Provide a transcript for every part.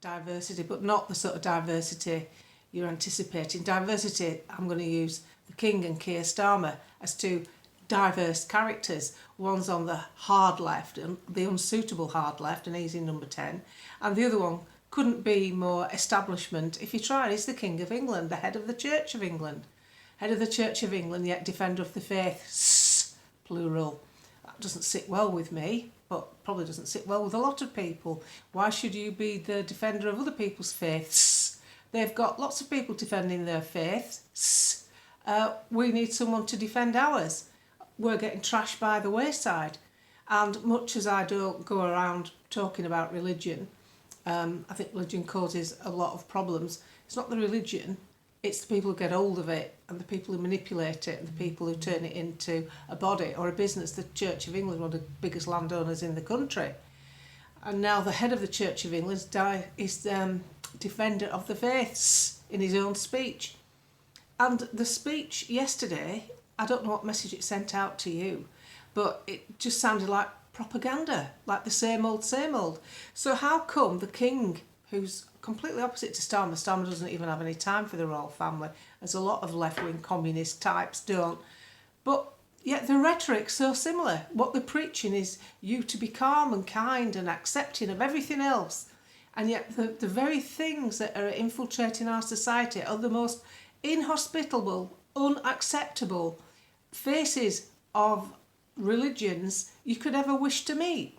diversity, but not the sort of diversity you're anticipating. Diversity, I'm going to use the King and Kier Starmer as two diverse characters. One's on the hard left, and the unsuitable hard left, and he's in number 10. And the other one couldn't be more establishment. If you try, he's the King of England, the head of the Church of England. Head of the Church of England, yet defender of the faith, plural. That doesn't sit well with me, but probably doesn't sit well with a lot of people. Why should you be the defender of other people's faiths? They've got lots of people defending their faiths. We need someone to defend ours. We're getting trashed by the wayside. And much as I don't go around talking about religion, I think religion causes a lot of problems. It's not the religion, it's the people who get hold of it, and the people who manipulate it, and the people who turn it into a body or a business. The Church of England, one of the biggest landowners in the country. And now the head of the Church of England is defender of the faiths in his own speech. And the speech yesterday, I don't know what message it sent out to you, but it just sounded like propaganda, like the same old, same old. So how come the king, who's completely opposite to Starmer, Starmer doesn't even have any time for the royal family, as a lot of left-wing communist types don't, but yet the rhetoric's so similar. What they're preaching is you to be calm and kind and accepting of everything else. And yet the very things that are infiltrating our society are the most inhospitable, unacceptable faces of religions you could ever wish to meet.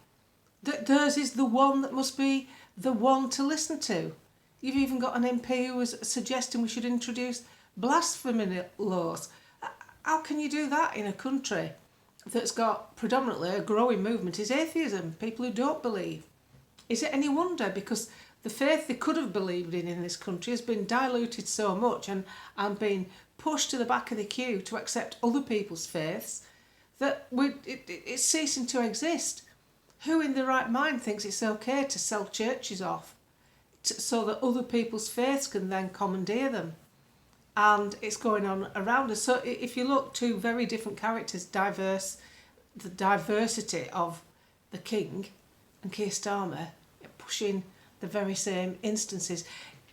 That theirs is the one that must be the one to listen to. You've even got an MP who was suggesting we should introduce blasphemy laws. How can you do that in a country that's got predominantly a growing movement is atheism, people who don't believe? Is it any wonder? Because the faith they could have believed in this country has been diluted so much and been pushed to the back of the queue to accept other people's faiths that it's ceasing to exist. Who in their right mind thinks it's okay to sell churches off so that other people's faiths can then commandeer them? And it's going on around us. So if you look, two very different characters, diverse, the diversity of the King and Kier Starmer pushing the very same instances.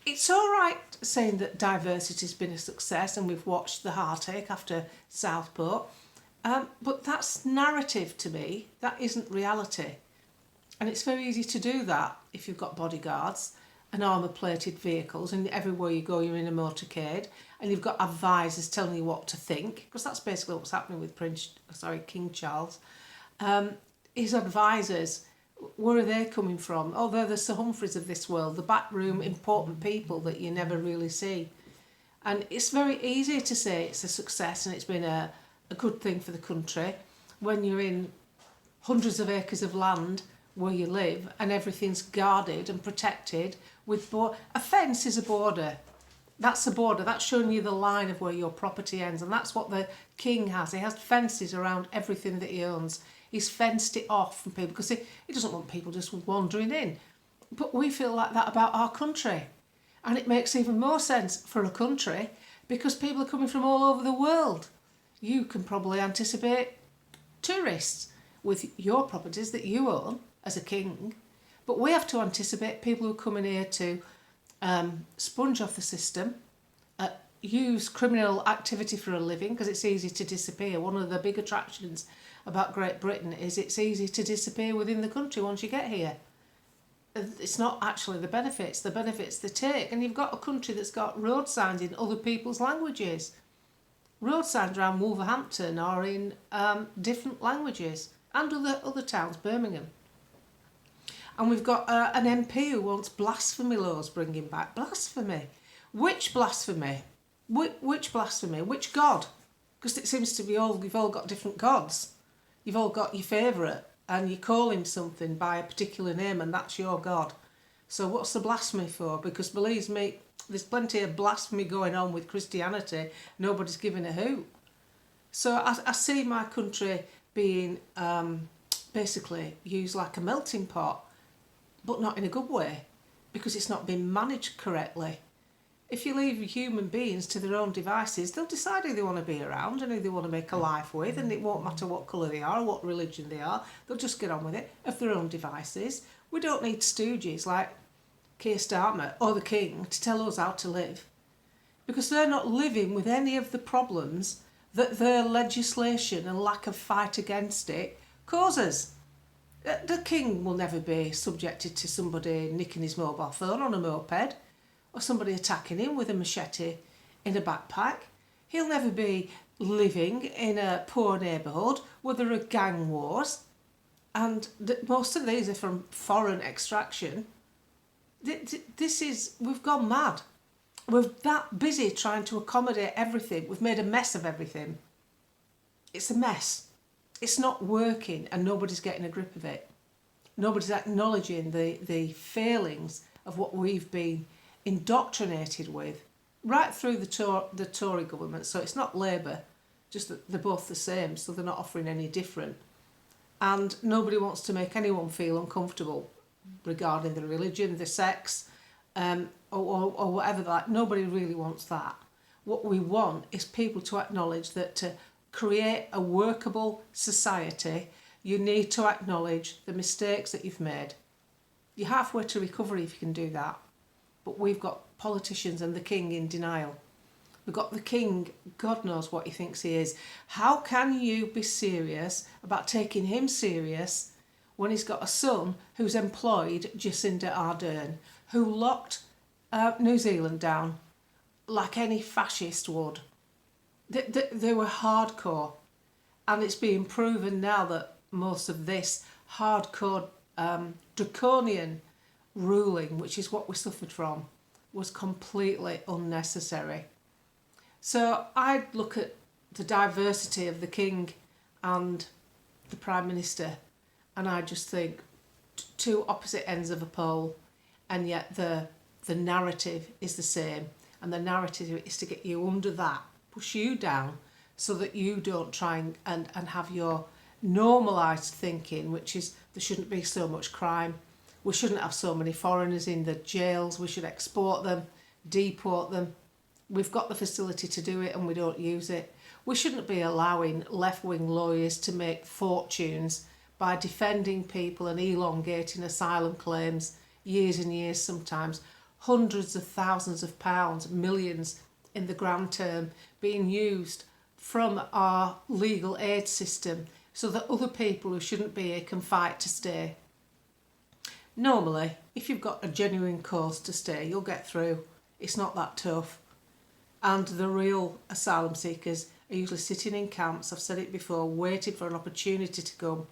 It's all right saying that diversity has been a success and we've watched the heartache after Southport, but that's narrative to me. That isn't reality. And it's very easy to do that if you've got bodyguards and armour-plated vehicles, and everywhere you go you're in a motorcade, and you've got advisors telling you what to think, because that's basically what's happening with King Charles. His advisors, where are they coming from? Oh, they're the Sir Humphreys of this world, the backroom important people that you never really see. And it's very easy to say it's a success and it's been a good thing for the country when you're in hundreds of acres of land where you live and everything's guarded and protected with a fence is a border. That's a border. That's showing you the line of where your property ends, and that's what the king has. He has fences around everything that he owns. He's fenced it off from people because he doesn't want people just wandering in. But we feel like that about our country, and it makes even more sense for a country because people are coming from all over the world. You can probably anticipate tourists with your properties that you own as a king, but we have to anticipate people who are coming here to sponge off the system, use criminal activity for a living because it's easy to disappear. One of the big attractions about Great Britain is it's easy to disappear within the country once you get here. It's not actually the benefits they take. And you've got a country that's got road signs in other people's languages. Road signs around Wolverhampton are in different languages, and other towns, Birmingham. And we've got an MP who wants blasphemy laws bringing back. Blasphemy? Which blasphemy? Which blasphemy? Which God? Because it seems to be you've all got different gods. You've all got your favourite and you call him something by a particular name and that's your God. So what's the blasphemy for? Because believe me, there's plenty of blasphemy going on with Christianity. Nobody's giving a hoot. So I see my country being basically used like a melting pot, but not in a good way, because it's not been managed correctly. If you leave human beings to their own devices, they'll decide who they want to be around and who they want to make a life with, and it won't matter what colour they are or what religion they are. They'll just get on with it of their own devices. We don't need stooges like Keir Starmer or the King to tell us how to live, because they're not living with any of the problems that their legislation and lack of fight against it causes. The King will never be subjected to somebody nicking his mobile phone on a moped or somebody attacking him with a machete in a backpack. He'll never be living in a poor neighbourhood where there are gang wars, and most of these are from foreign extraction. We've gone mad. We're that busy trying to accommodate everything. We've made a mess of everything. It's a mess. It's not working and nobody's getting a grip of it. Nobody's acknowledging the failings of what we've been indoctrinated with right through the Tory government. So it's not Labour, just that they're both the same, so they're not offering any different. And nobody wants to make anyone feel uncomfortable regarding the religion, the sex, or whatever. Like, nobody really wants that. What we want is people to acknowledge that to create a workable society, you need to acknowledge the mistakes that you've made. You're halfway to recovery if you can do that. But we've got politicians and the King in denial. We've got the King, God knows what he thinks he is. How can you be serious about taking him serious when he's got a son who's employed Jacinda Ardern, who locked New Zealand down like any fascist would? They were hardcore, and it's being proven now that most of this hardcore draconian ruling, which is what we suffered from, was completely unnecessary. So I look at the diversity of the King and the Prime Minister, and I just think two opposite ends of a pole, and yet the narrative is the same, and the narrative is to get you under that, push you down, so that you don't try and have your normalised thinking, which is there shouldn't be so much crime, we shouldn't have so many foreigners in the jails, we should export them, deport them. We've got the facility to do it and we don't use it. We shouldn't be allowing left-wing lawyers to make fortunes by defending people and elongating asylum claims years and years, sometimes hundreds of thousands of pounds, millions in the grand term, being used from our legal aid system so that other people who shouldn't be here can fight to stay. Normally, if you've got a genuine cause to stay, you'll get through. It's not that tough. And the real asylum seekers are usually sitting in camps, I've said it before, waiting for an opportunity to come.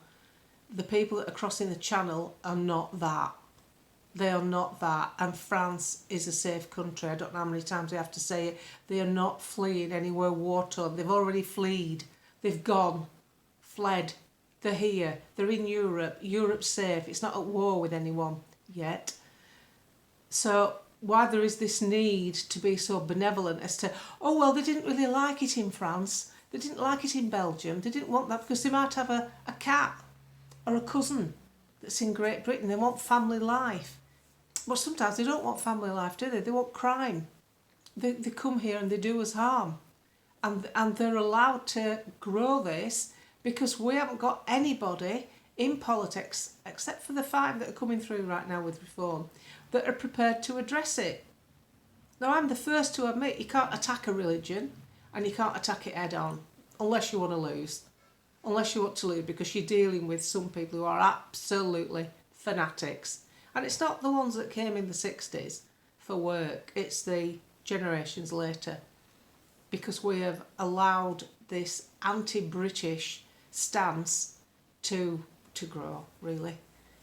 The people that are crossing the channel are not that. They are not that. And France is a safe country. I don't know how many times I have to say it. They are not fleeing anywhere war-torn. They've already fled. They've gone, fled. They're here. They're in Europe. Europe's safe. It's not at war with anyone yet. So why there is this need to be so benevolent as to, oh, well, they didn't really like it in France. They didn't like it in Belgium. They didn't want that because they might have a cat or a cousin that's in Great Britain. They want family life. But sometimes they don't want family life, do they? They want crime. They come here and they do us harm. And they're allowed to grow this because we haven't got anybody in politics, except for the 5 that are coming through right now with reform, that are prepared to address it. Now, I'm the first to admit you can't attack a religion and you can't attack it head on unless you want to lose. Unless you want to lose, because you're dealing with some people who are absolutely fanatics. And it's not the ones that came in the 60s for work, it's the generations later. Because we have allowed this anti-British stance to grow, really.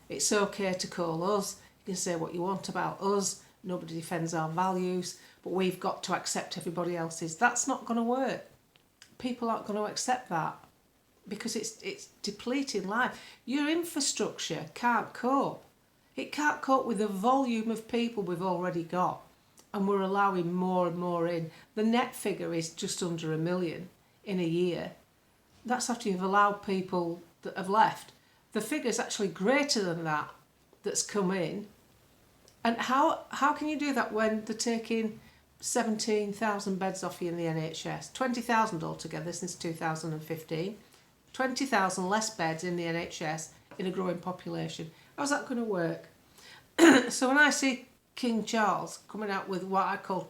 It's okay to call us, you can say what you want about us, nobody defends our values, but we've got to accept everybody else's. That's not going to work. People aren't going to accept that because it's depleting life. Your infrastructure can't cope. It can't cope with the volume of people we've already got, and we're allowing more and more in. The net figure is just under 1 million in a year. That's after you've allowed people that have left. The figure's actually greater than that that's come in. And how can you do that when they're taking 17,000 beds off you in the NHS? 20,000 altogether since 2015. 20,000 less beds in the NHS in a growing population. How's that going to work? So when I see King Charles coming out with what I call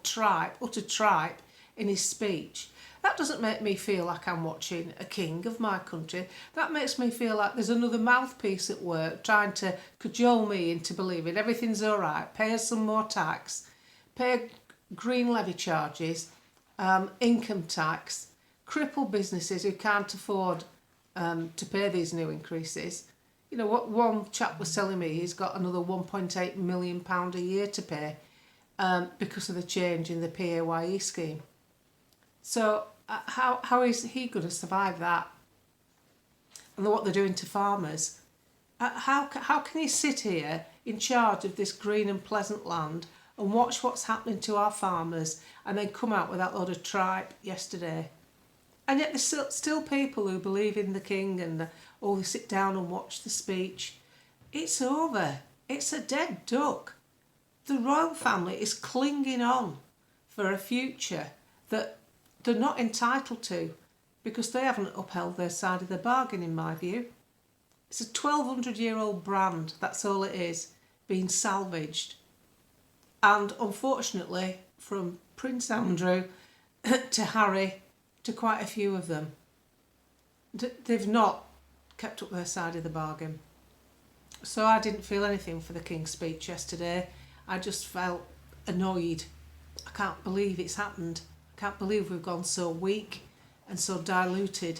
utter tripe in his speech. That doesn't make me feel like I'm watching a king of my country. That makes me feel like there's another mouthpiece at work trying to cajole me into believing everything's all right, pay us some more tax, pay green levy charges, income tax, cripple businesses who can't afford to pay these new increases. You know, what one chap was telling me, he's got another £1.8 million a year to pay because of the change in the PAYE scheme. So how is he going to survive that? And what they're doing to farmers. How can he sit here in charge of this green and pleasant land and watch what's happening to our farmers and then come out with that load of tripe yesterday? And yet there's still people who believe in the king and they sit down and watch the speech. It's over. It's a dead duck. The royal family is clinging on for a future that they're not entitled to because they haven't upheld their side of the bargain, in my view. It's a 1,200-year-old brand, that's all it is, being salvaged. And unfortunately, from Prince Andrew to Harry to quite a few of them, they've not kept up their side of the bargain. So I didn't feel anything for the King's speech yesterday. I just felt annoyed. I can't believe it's happened. I can't believe we've gone so weak and so diluted,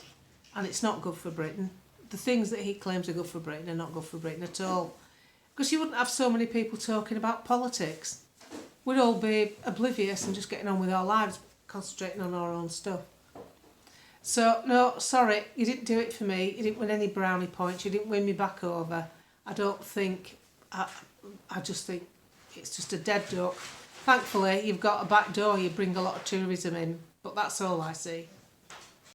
and it's not good for Britain. The things that he claims are good for Britain are not good for Britain at all. Because you wouldn't have so many people talking about politics. We'd all be oblivious and just getting on with our lives, concentrating on our own stuff. So, no, sorry, you didn't do it for me. You didn't win any brownie points. You didn't win me back over. I don't think... I just think it's just a dead duck. Thankfully, you've got a back door. You bring a lot of tourism in. But that's all I see.